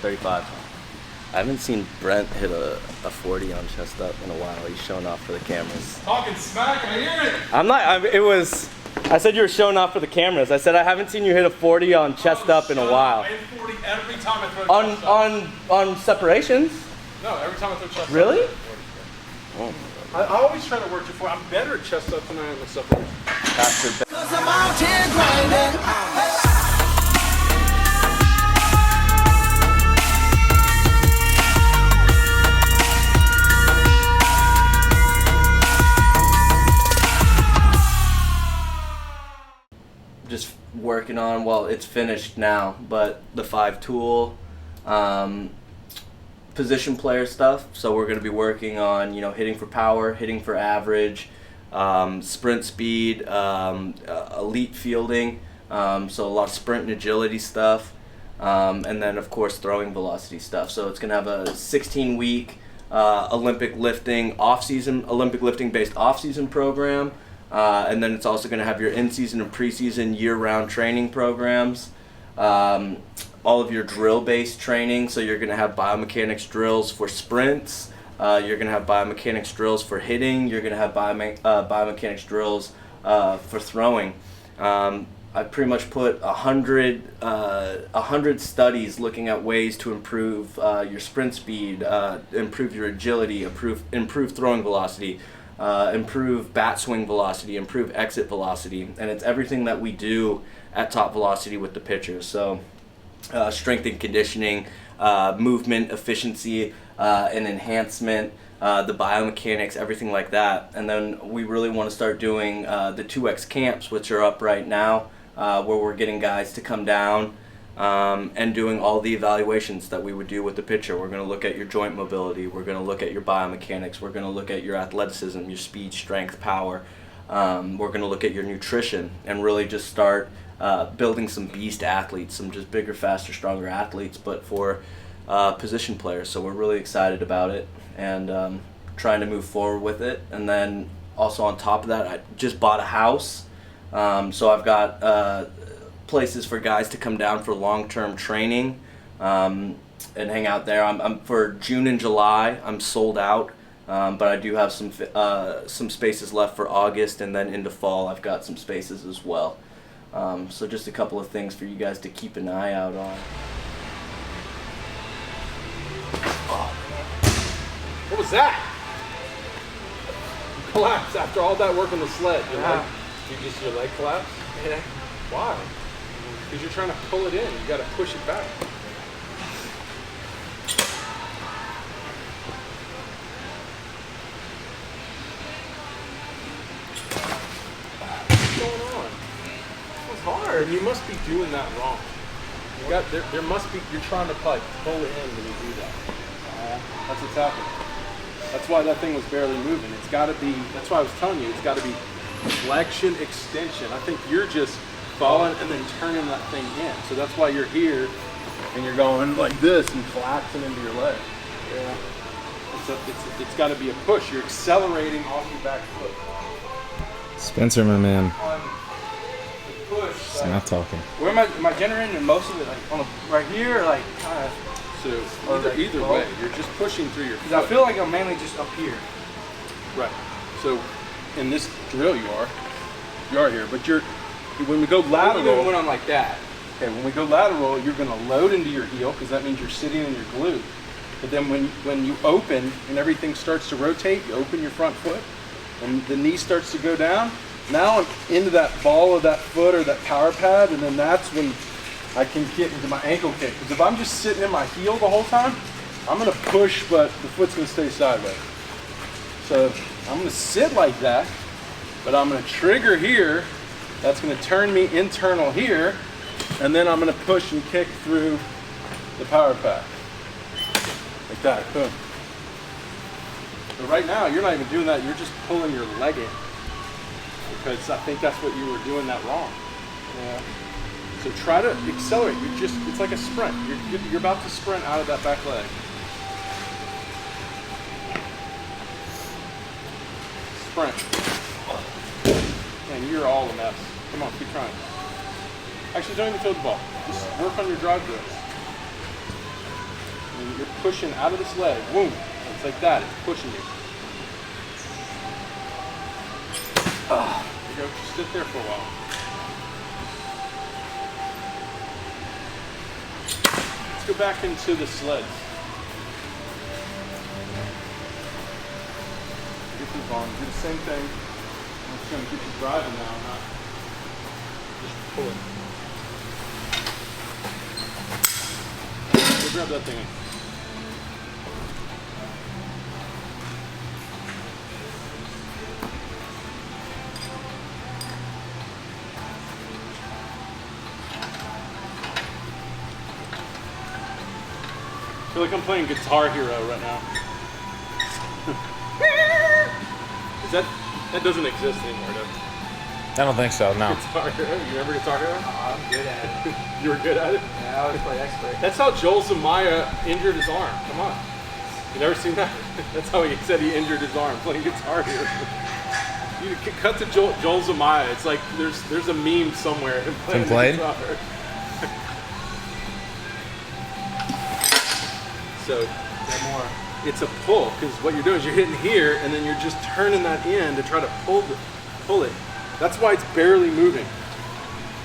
35. I haven't seen Brent hit a 40 on chest up in a while. He's showing off for the cameras. Talking smack, I hear it. I'm not, I said you were showing off for the cameras. I said I haven't seen you hit a 40 on chest up in a while. I hit 40 every time I throw chest up. On separations? No, every time I throw chest really? up. Really? I always try to work to 40. I'm better at chest up than I am at separation. Faster. Just working on, well, it's finished now, but the 5-tool position player stuff. So we're going to be working on, hitting for power, hitting for average, sprint speed, elite fielding, so a lot of sprint and agility stuff, and then of course throwing velocity stuff. So it's going to have a 16-week Olympic lifting based off-season program. And then it's also going to have your in-season and preseason year-round training programs, all of your drill-based training. So you're going to have biomechanics drills for sprints, you're going to have biomechanics drills for hitting, you're going to have biomechanics drills for throwing. I pretty much put 100 studies looking at ways to improve your sprint speed, improve your agility, improve throwing velocity, improve bat swing velocity, improve exit velocity, and it's everything that we do at Top Velocity with the pitchers. So strength and conditioning, movement efficiency and enhancement, the biomechanics, everything like that. And then we really want to start doing the 2X camps, which are up right now, where we're getting guys to come down and doing all the evaluations that we would do with the pitcher. We're going to look at your joint mobility, we're going to look at your biomechanics, we're going to look at your athleticism, your speed, strength, power. We're going to look at your nutrition and really just start building some beast athletes, some just bigger, faster, stronger athletes, but for position players. So we're really excited about it and trying to move forward with it. And then also on top of that, I just bought a house. So I've got places for guys to come down for long-term training and hang out there. I'm for June and July, I'm sold out, but I do have some spaces left for August, and then into fall I've got some spaces as well. So just a couple of things for you guys to keep an eye out on. What was that? You collapsed after all that work on the sled. Your leg collapsed? Yeah. Why? Because you're trying to pull it in. You got to push it back. What's going on? It was hard. You must be doing that wrong. You got there must be. You're trying to pull it in when you do that. That's what's happening. That's why that thing was barely moving. It's got to be. That's why I was telling you. It's got to be flexion, extension. I think you're just falling and then turning that thing in. So that's why you're here and you're going like this and collapsing into your leg. Yeah. It's got to be a push. You're accelerating off your back foot. Spencer, my man. On the push. He's not talking. Where am I generating most of it? Like on right here, or like kind of. So either way, you're just pushing through your foot. Because I feel like I'm mainly just up here. Right. So in this drill you are here, but when we go lateral. Even when I'm like that. Okay, when we go lateral, you're going to load into your heel because that means you're sitting in your glute. But then when you open and everything starts to rotate, you open your front foot and the knee starts to go down. Now I'm into that ball of that foot or that power pad, and then that's when I can get into my ankle kick. Because if I'm just sitting in my heel the whole time, I'm going to push, but the foot's going to stay sideways. So I'm going to sit like that, but I'm going to trigger here. That's going to turn me internal here, and then I'm going to push and kick through the power pad. Like that, boom. But right now, you're not even doing that, you're just pulling your leg in. Because I think that's what you were doing that wrong. Yeah. So try to accelerate. It's like a sprint. You're about to sprint out of that back leg. Sprint. Man, you're all a mess. Come on, keep trying. Actually, don't even throw the ball. Just work on your drive drills. you're pushing out of this leg. Boom. It's like that. It's pushing you. There you go. Just sit there for a while. Let's go back into the sleds. Get these on. Do the same thing. I'm just going to get you driving now, not just pull it. Go grab that thing. I feel like I'm playing Guitar Hero right now. That doesn't exist anymore, does it? I don't think so, no. Guitar Hero? You remember Guitar Hero? Oh, I'm good at it. You were good at it? Yeah, I was quite expert. That's how Joel Zamaya injured his arm. Come on. You never seen that? That's how he said he injured his arm playing Guitar Hero. You cut to Joel Zamaya. It's like there's a meme somewhere of him playing the played? guitar. So more. it's a pull, because what you're doing is you're hitting here and then you're just turning that in to try to pull it. That's why it's barely moving.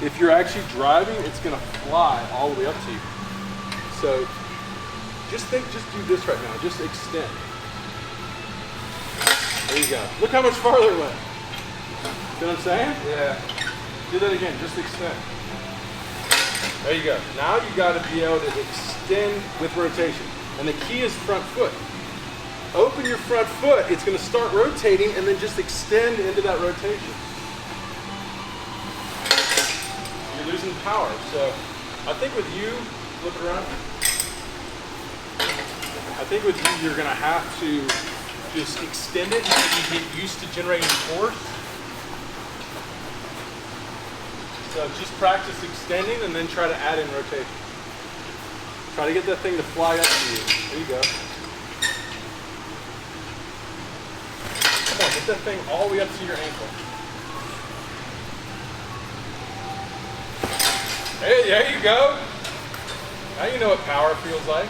If you're actually driving, it's gonna fly all the way up to you. So just do this right now. Just extend. There you go. Look how much farther it went. See what I'm saying? Yeah. Do that again. Just extend. There you go. Now you got to be able to extend with rotation. And the key is front foot. Open your front foot. It's going to start rotating and then just extend into that rotation. You're losing power. So I think with you, flip it around. I think with you, you're going to have to just extend it until you get used to generating force. So just practice extending and then try to add in rotation. Try to get that thing to fly up to you. There you go. Come on, get that thing all the way up to your ankle. Hey, there you go. Now you know what power feels like.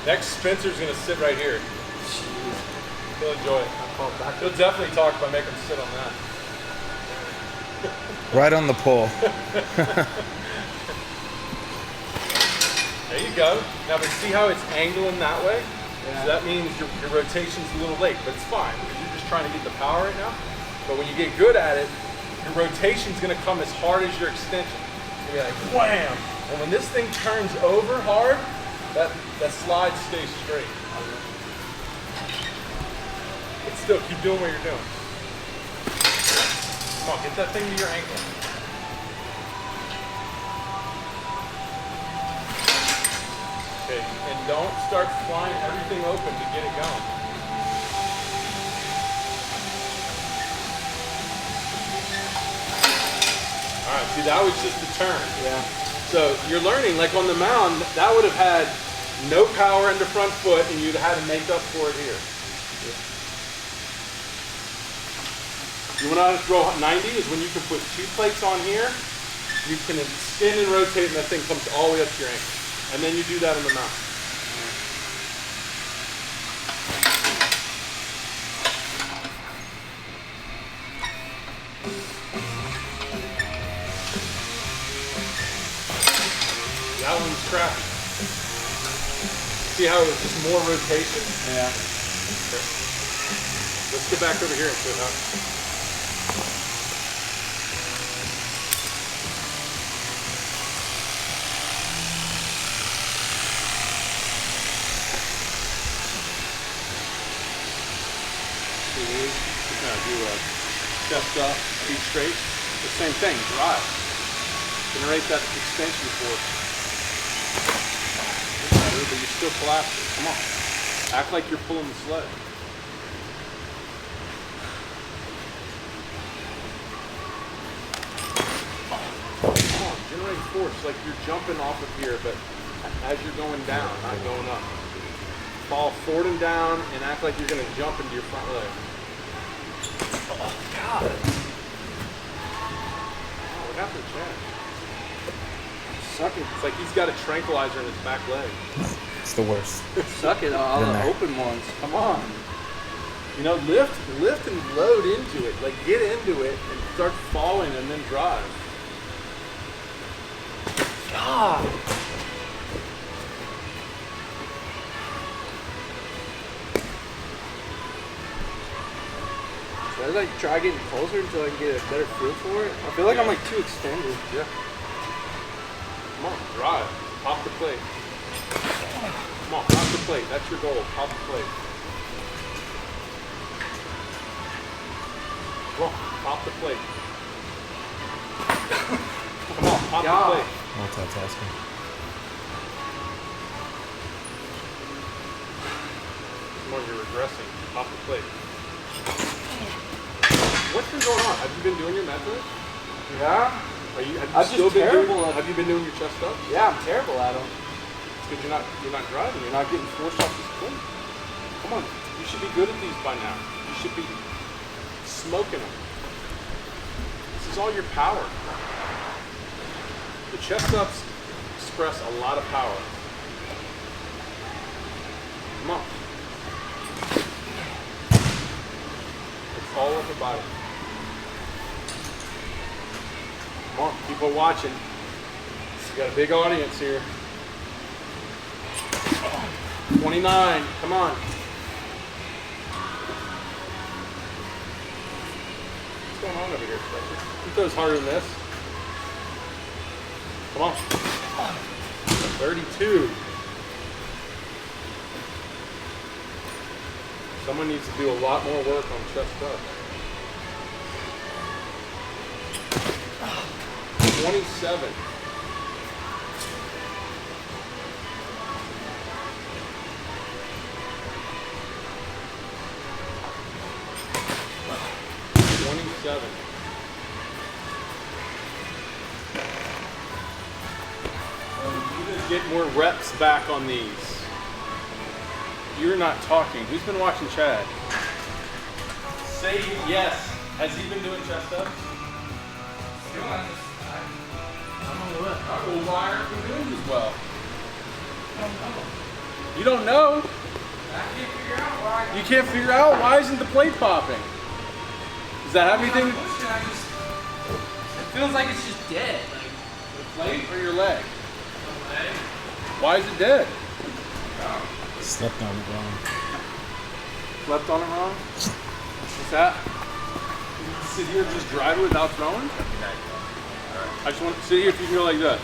Next, Spencer's gonna sit right here. He'll enjoy it. He'll definitely talk if I make him sit on that. Right on the pole. There you go. Now, but see how it's angling that way? Yeah. So that means your rotation's a little late, but it's fine because you're just trying to get the power right now. But when you get good at it, your rotation's gonna come as hard as your extension. You'll be like, wham! And when this thing turns over hard, that slide stays straight. But still, keep doing what you're doing. Come on, get that thing to your ankle. Okay, and don't start flying everything open to get it going. All right, see, that was just the turn. Yeah. So you're learning, like on the mound, that would have had no power in the front foot and you'd have had to make up for it here. You want to know how to throw 90 is when you can put 2 plates on here, you can extend and rotate and that thing comes all the way up to your ankle. And then you do that on the mount. That one's crappy. See how it was just more rotation? Yeah. Okay. Let's get back over here and sit up. Do chest up, feet straight. The same thing, drive. Generate that extension force. Better, but you're still collapsing. Come on. Act like you're pulling the sled. Come on, generate force like you're jumping off of here, but as you're going down, not going up. Fall forward and down and act like you're going to jump into your front leg. Oh, God. Oh, what happened to Chad? Suck it. It's like he's got a tranquilizer in his back leg. It's the worst. Suck it, all Been the there. open ones. Come on. You know, lift and load into it. Like, get into it and start falling and then drive. God. Should I like try getting closer until I can get a better feel for it? I feel like I'm like too extended. Yeah. Come on, drive. Pop the plate. Come on, pop the plate. That's your goal. Pop the plate. Come on, pop the plate. Come on, pop the plate. Multitasking. Come on, you're regressing. Pop the plate. What's been going on? Have you been doing your method? Yeah? Have you I'm still just been terrible doing? at- Have you been doing your chest ups? Yeah, I'm terrible at them. It's because you're not driving. You're not getting forced off this plate. Come on, you should be good at these by now. You should be smoking them. This is all your power. The chest ups express a lot of power. Come on. It's all of the body. Come on, people watching. You got a big audience here. 29, come on. What's going on over here, Spencer? He throws harder than this. Come on. 32. Someone needs to do a lot more work on chest up. 27. Get more reps back on these. You're not talking. Who's been watching Chad? Say yes. Has he been doing chest ups? Well, why aren't you doing as well? You don't know? You can't figure out why isn't the plate popping? Does that have anything? It feels like it's just dead. The plate or your leg? Why is it dead? Slept on it wrong. Slept on it wrong? What's that? You sit here and just drive it without throwing? I just want to sit here if you can go like that.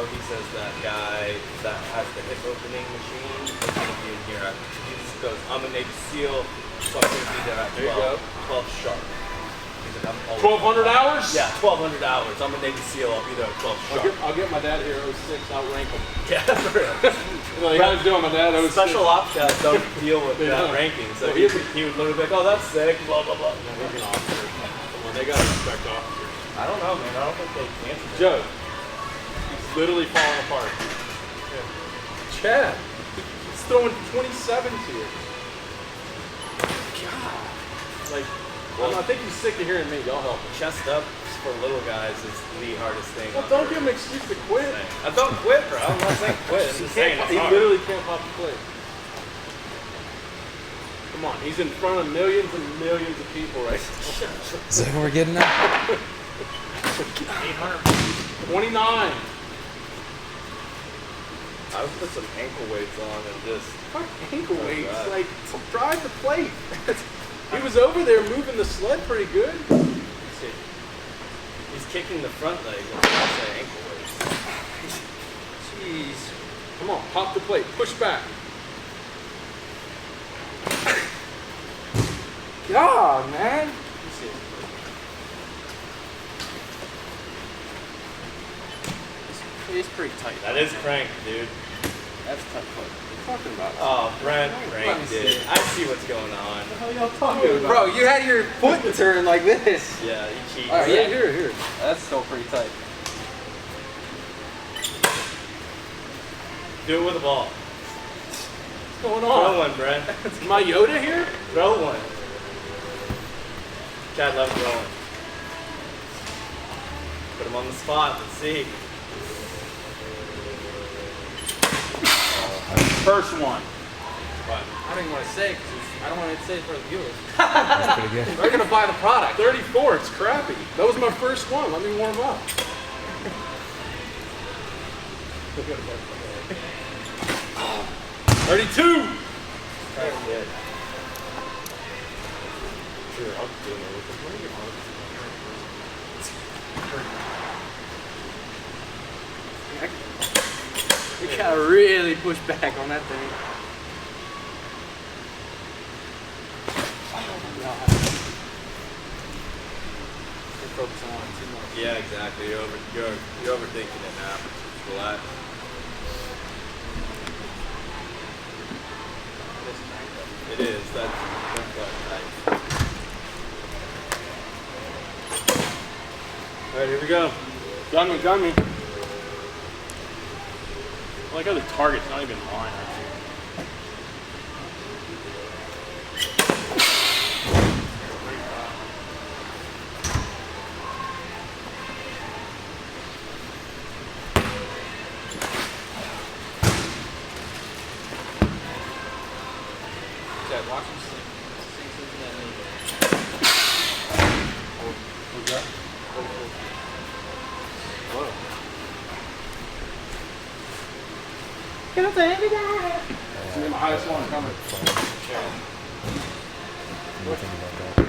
He says that guy that has the hip opening machine is going to be in here. He just goes, I'm a Navy SEAL, so I'm going to be there at 12, There you go. 12 sharp. He's like, I'm always 1,200 hours? Yeah, 1,200 hours. I'm a Navy SEAL. I'll be there at 12 sharp. I'll get my dad here 06, outrank him. Yeah, for real. Like, how's it doing, my dad? 06. Special ops guys don't deal with They that don't. ranking, so Well, he would literally be like, oh, that's sick, blah, blah, blah. Yeah, he's an officer. Well, they got to respect officers. I don't know, man. I don't think they answer that. Joe, he's literally falling apart. Yeah. Chad, he's throwing 27s here. God. Like, well, I think he's sick of hearing me. Y'all help him. Chest up for little guys is the hardest thing. Well, on don't earth. give him an excuse to quit. I don't quit, bro. I'm not saying quit. I'm just saying it's He hard. literally can't pop the plate. Come on, he's in front of millions and millions of people right now. Is that what we're getting at? 29. I would put some ankle weights on and just. Fuck ankle Oh, weights. God. Like, drive the plate. He was over there moving the sled pretty good. See, he's kicking the front leg. That's why I say ankle weights. Jeez. Come on, pop the plate. Push back. God, man. It's pretty tight. That is crank, dude. That's tough. What are you talking about? Oh, Brent Let me cranked see it. it. I see what's going on. Bro, you had your foot turned like this. Yeah, you cheat. All right, yeah, Here. That's still pretty tight. Do it with a ball. What's going Throw on? one, Brent. Is my Yoda here? Throw one. Chad, let him throw one. Put him him on the spot. Let's see. First one. But I don't even want to say because I don't want to say it for the viewers. That's pretty good. They're gonna buy the product. 34, it's crappy. That was my first one. Let me warm up. 32. that's good. Sure, I'll do it. We gotta really push back on that thing. You're focusing on it too much. Yeah, exactly. You're overthinking it now. Just relax. It is. That's nice. All right, here we go. Gun me, gun me. I like how the target's not even mine. Chad, watch him sing. Sing something that name. What's that? Whoa. It's my highest one coming. Anything about that?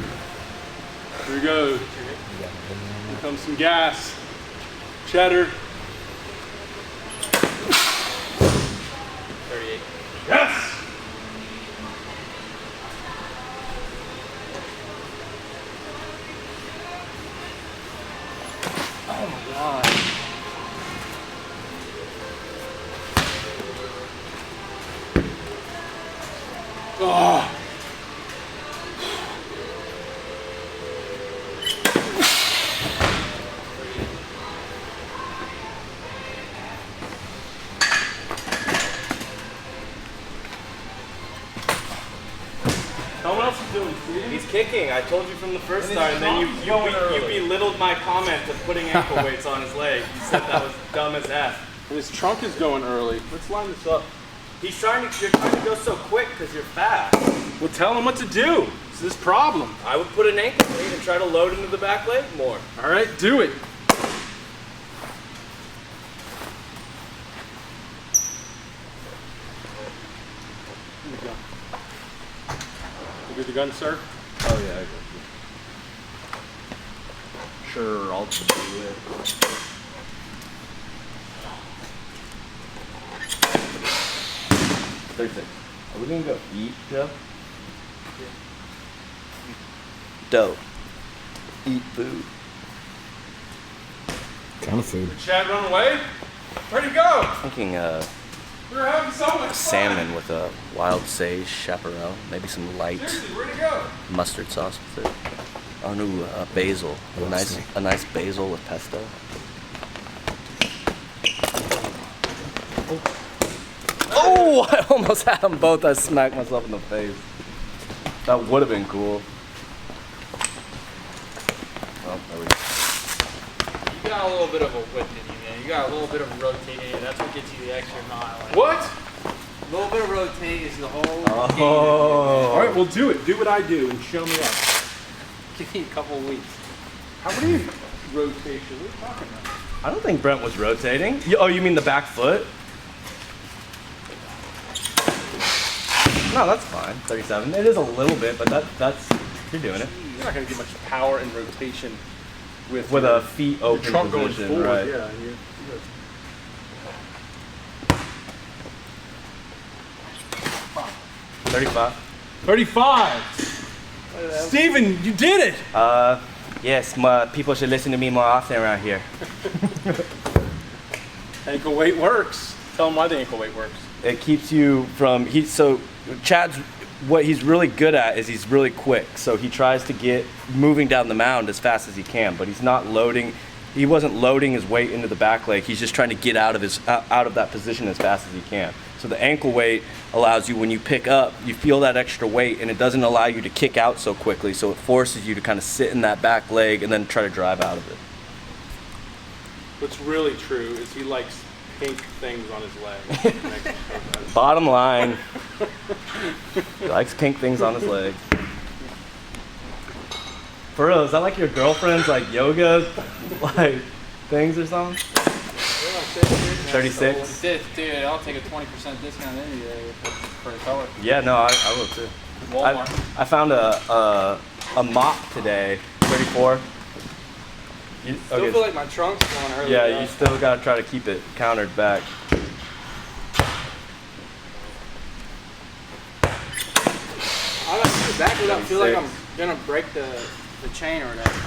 Here we go. You got anything on Here that? comes some gas. Cheddar. 38. Yes! Oh my god. Oh. Tell me what else he's doing, Steve. He's kicking. I told you from the first And his start, and then trunk's going you early. belittled my comment of putting ankle weights on his leg. You said that was dumb as F. And his trunk is going early. Let's line this up. You're trying to go so quick because you're fast. Well, tell him what to do. It's this problem. I would put an ankle weight and try to load into the back leg more. All right, do it. Here we go. You get the gun, sir? Oh yeah, I got you. Sure, I'll do it. 36. Are we gonna go eat, Joe? Dope. Eat food. Kind of food. Did Chad run away? Where'd he go? Thinking We were having so much fun. salmon with a wild sage chaparral, maybe some light Seriously, where'd he go? mustard sauce with it. Oh no, basil. A nice basil with pesto. Oh, I almost had them both. I smacked myself in the face. That would have been cool. Oh, there we go. You got a little bit of a whip in you, man. You got a little bit of rotating in you. That's what gets you the extra mile. What? A little bit of rotating is the whole game. All right, well, do it. Do what I do and show me up. Give me a couple of weeks. How do you rotation? What are you talking about? I don't think Brent was rotating. Oh, you mean the back foot? No, that's fine. 37. It is a little bit, but that's you're doing it You're not going to get much power and rotation with with your, a feet your open trunk going position, forward. right? Yeah. You, 35. 35. Steven, you did it. Yes, people should listen to me more often around here. Ankle weight works. Tell them why the ankle weight works. It keeps you from Chad's what he's really good at is he's really quick. So he tries to get moving down the mound as fast as he can, but he's not loading. He wasn't loading his weight into the back leg. He's just trying to get out of that position as fast as he can. So the ankle weight allows you, when you pick up, you feel that extra weight, and it doesn't allow you to kick out so quickly. So it forces you to kind of sit in that back leg and then try to drive out of it. What's really true is he likes pink things on his leg. Bottom line, he likes pink things on his leg. For real, is that like your girlfriend's like yoga like things or something? 36. Dude, I'll take a 20% discount any day for the color. Yeah, no, I will too. Walmart. I found a mop today, 34. You, Still feel like my trunk's going early. yeah, you still gotta try to keep it countered back. I don't do it back without feel like I'm gonna break the chain or whatever.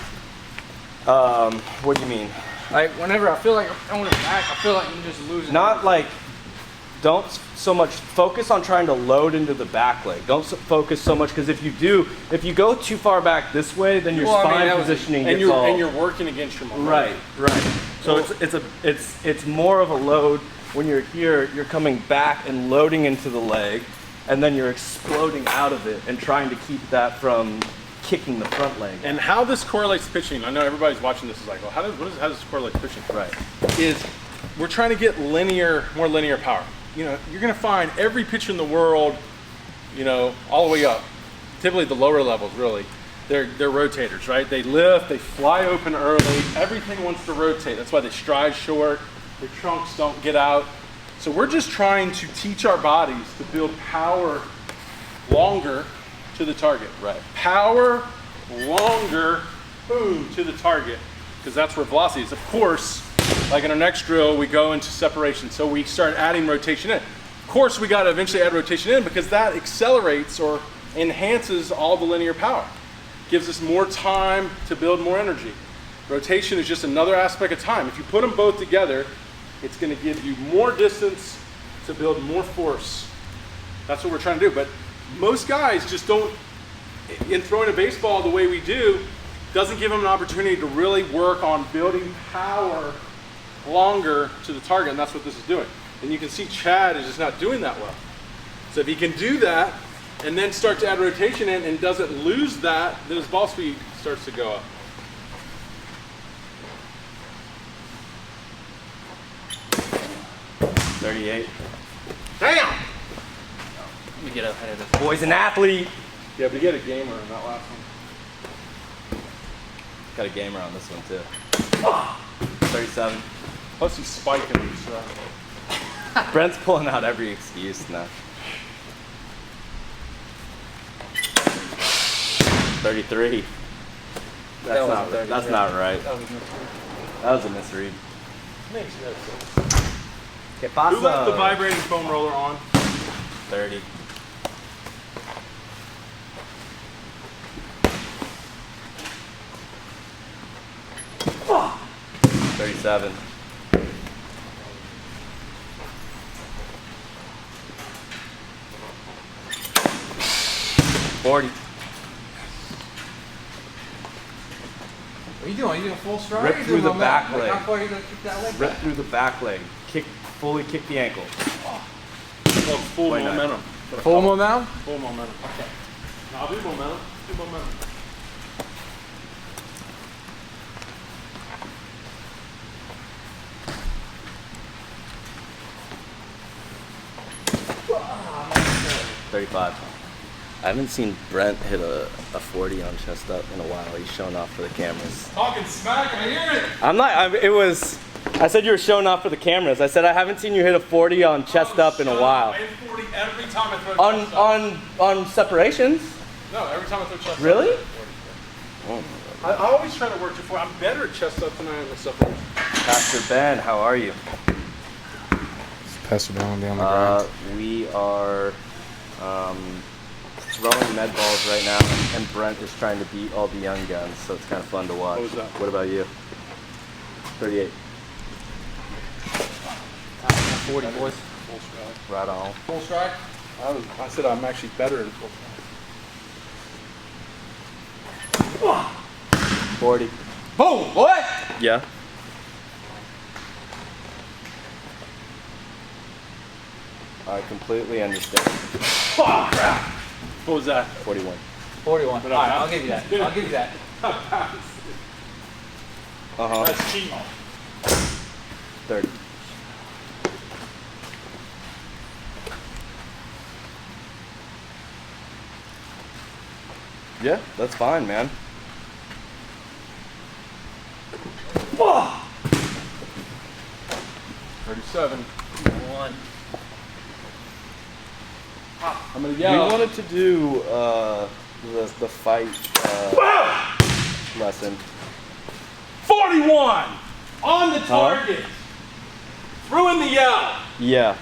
What do you mean? Like whenever I feel like I'm throwing it back, I feel like I'm just losing. Not like, don't so much focus on trying to load into the back leg. Don't focus so much, because if you go too far back this way, then your spine positioning gets all. And you're working against your momentum. Right. So it's more of a load when you're here. You're coming back and loading into the leg, and then you're exploding out of it and trying to keep that from kicking the front leg. And how this correlates to pitching, I know everybody's watching this is like, well, how does this correlate to pitching? Right. Is we're trying to get more linear power. You know, you're going to find every pitcher in the world, you know, all the way up. Typically the lower levels, really, they're rotators, right? They lift, they fly open early. Everything wants to rotate. That's why they stride short. Their trunks don't get out. So we're just trying to teach our bodies to build power longer to the target. Right. Power longer, boom, to the target, because that's where velocity is. Of course, like in our next drill, we go into separation. So we start adding rotation in. Of course, we got to eventually add rotation in, because that accelerates or enhances all the linear power. Gives us more time to build more energy. Rotation is just another aspect of time. If you put them both together, it's going to give you more distance to build more force. That's what we're trying to do. But most guys just don't, in throwing a baseball the way we do, doesn't give them an opportunity to really work on building power longer to the target, and that's what this is doing. And you can see Chad is just not doing that well. So if he can do that and then start to add rotation in and doesn't lose that, then his ball speed starts to go up. .38. Damn! Let me get ahead of this. Boy's an athlete. Yeah, but he had a gamer in that last one. Got a gamer on this one too. 37. Plus he's spiking these. Brent's pulling out every excuse now. 33. That's not right. That was a misread. Makes no sense. ¿Qué pasa? Who left the vibrating foam roller on? 30. Oh. 37. 40. What are you doing? Are you doing full stride? Rip through the back leg. How far are you going to kick that leg Rip back? through the back leg. Fully kick the ankle. Oh, full Why not? momentum. Full momentum? Full momentum. Okay. I'll do momentum. Do momentum. Oh, 35. I haven't seen Brent hit a 40 on chest up in a while. He's showing off for the cameras. Talking smack, I hear it. I'm not, I said you were showing off for the cameras. I said I haven't seen you hit a 40 on chest up in a while. I hit 40 every time I throw chest up. On separations? No, every time I throw chest Really? up. Really? I always try to work to 40. I'm better at chest up than I am at separation. Pastor Ben, how are you? Pastor Ben will be on the ground. We are throwing med balls right now, and Brent is trying to beat all the young guns, so it's kind of fun to watch. What was that? What about you? 38. 40, boys. Full stride. Right on. Full stride? I said I'm actually better in full stride. 40. Boom, boy! Yeah. I completely understand. Oh, crap. What was that? 41. 41. All right, I'll give you that. I'll give you that. Uh-huh. That's cheating. 30. Yeah, that's fine, man. 37. One. I'm gonna We yell. wanted to do the fight lesson. 41 on the target. Threw in the yell. Yeah.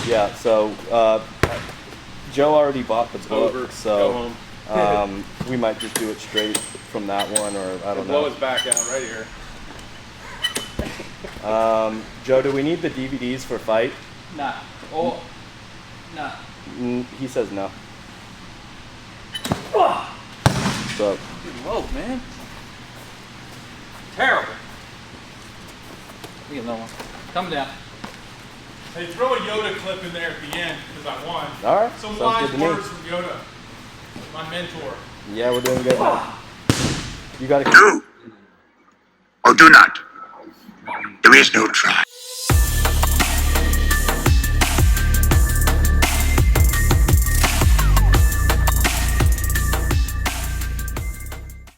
Yeah. So Joe already bought the book, Over. so Go home. we might just do it straight from that one, or I don't Blow know. his back out right here. Joe, do we need the DVDs for fight? Nah. Oh. Nah. He says no. So Good low, man. Terrible. We get another one. Coming down. Hey, throw a Yoda clip in there at the end because I won. all right, Some sounds wise good to me. words from Yoda, my mentor. Yeah, we're doing good. Now. You got to. Do or do not. There is no try.